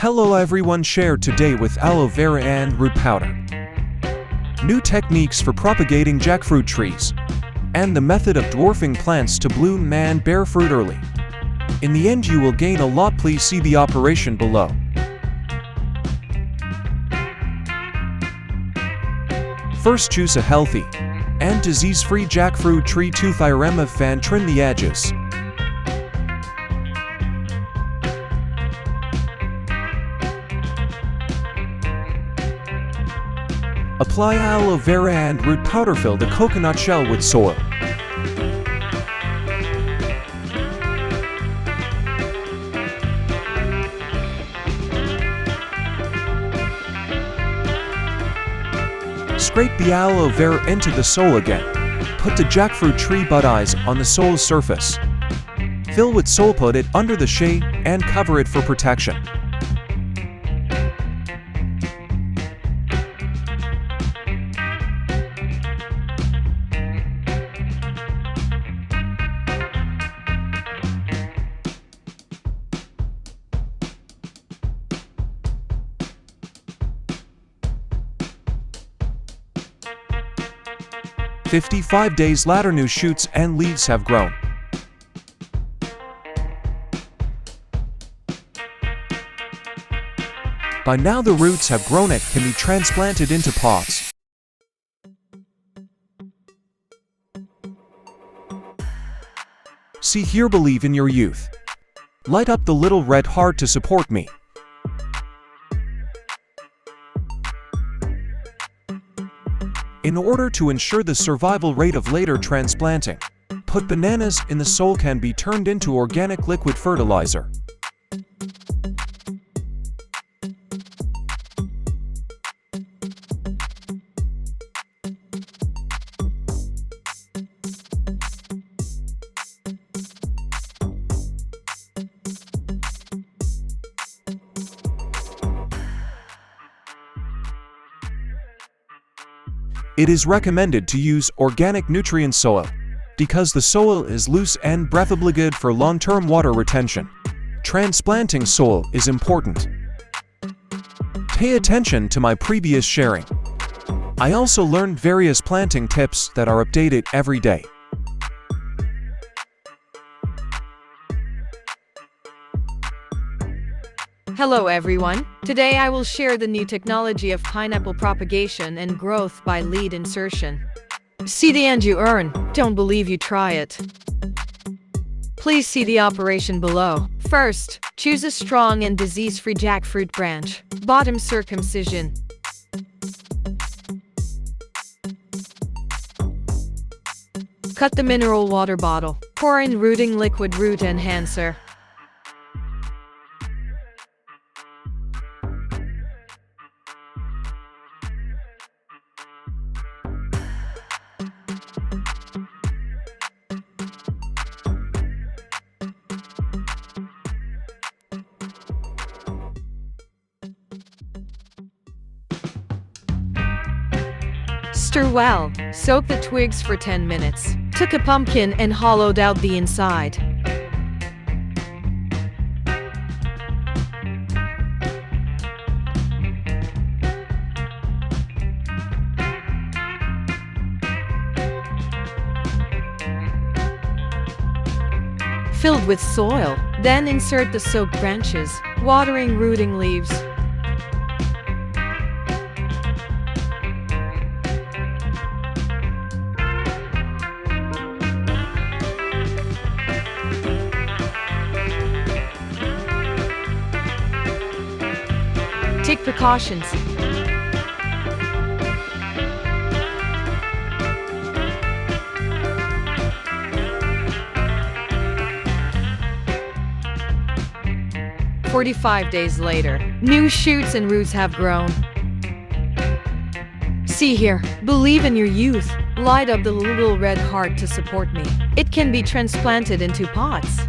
Hello everyone, share today with aloe vera and root powder. New techniques for propagating jackfruit trees. And the method of dwarfing plants to bloom and bear fruit early. In the end you will gain a lot. Please see the operation below. First, choose a healthy and disease-free jackfruit tree to remove and trim the edges. Apply aloe vera and root powder. Fill the coconut shell with soil. Scrape the aloe vera into the soil again. Put the jackfruit tree buds on the soil surface. Fill with soil, put it under the shade, and cover it for protection. "55 days later, new shoots and leaves have grown. By now the roots have grown. It can be transplanted into pots. See here, believe in your youth. Light up the little red heart to support me. In order to ensure the survival rate of later transplanting, put bananas in the soil. Can be turned into organic liquid fertilizer. It is recommended to use organic nutrient soil because the soil is loose and breathable, good for long-term water retention. Transplanting soil is important. Pay attention to my previous sharing. I also learned various planting tips that are updated every day. Hello everyone, today I will share the new technology of pineapple propagation and growth by lead insertion. See the end you earn, don't believe you try it. Please see the operation below. First, choose a strong and disease-free jackfruit branch. Bottom circumcision. Cut the mineral water bottle. Pour in rooting liquid root enhancer. Stir well. Soak the twigs for 10 minutes. Took a pumpkin and hollowed out the inside. Filled with soil. Then insert the soaked branches, watering rooting leaves. Take precautions. "45 days later, new shoots and roots have grown. See here, believe in your youth. Light up the little red heart to support me. It can be transplanted into pots.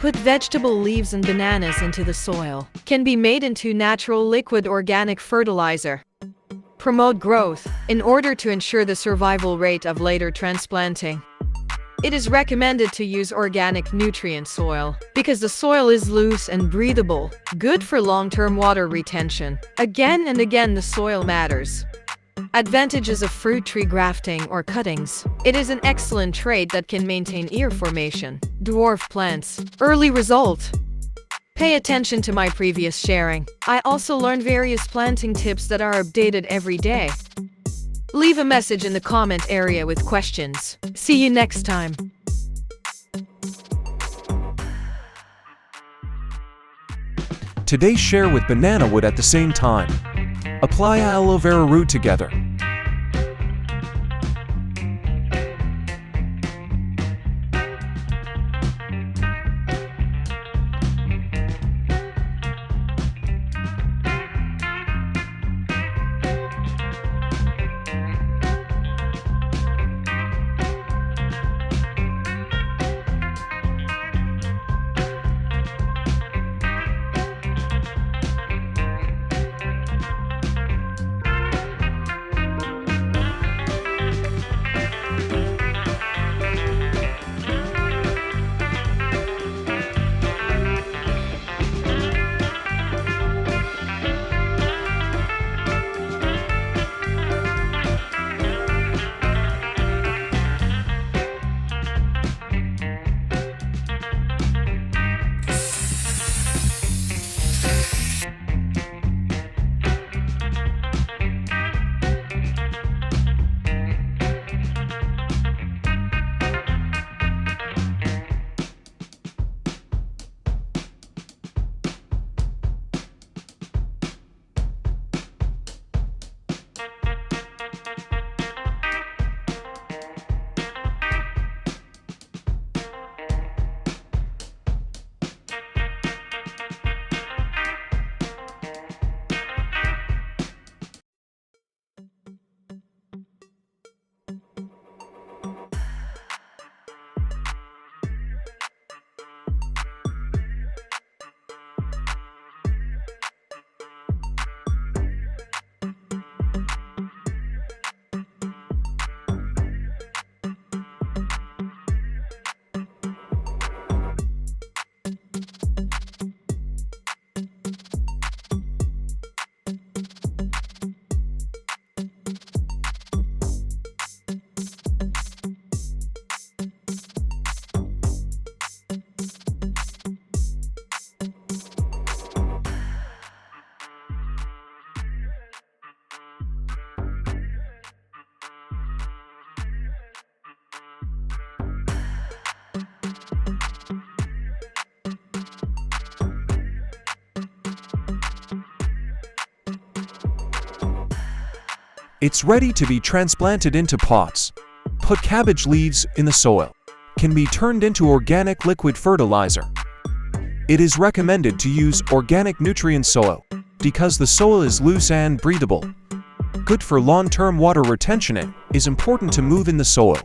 Put vegetable leaves and bananas into the soil. Can be made into natural liquid organic fertilizer. Promote growth in order to ensure the survival rate of later transplanting. It is recommended to use organic nutrient soil because the soil is loose and breathable, good for long-term water retention. Again and again, the soil matters. Advantages of fruit tree grafting or cuttings. It is an excellent trait that can maintain ear formation. Dwarf plants. Early result. Pay attention to my previous sharing. I also learned various planting tips that are updated every day. Leave a message in the comment area with questions. See you next time. Today share with banana wood at the same time. Apply aloe vera root together. It's ready to be transplanted into pots. Put cabbage leaves in the soil. Can be turned into organic liquid fertilizer. It is recommended to use organic nutrient soil because the soil is loose and breathable. Good for long-term water retention. It is important to move in the soil.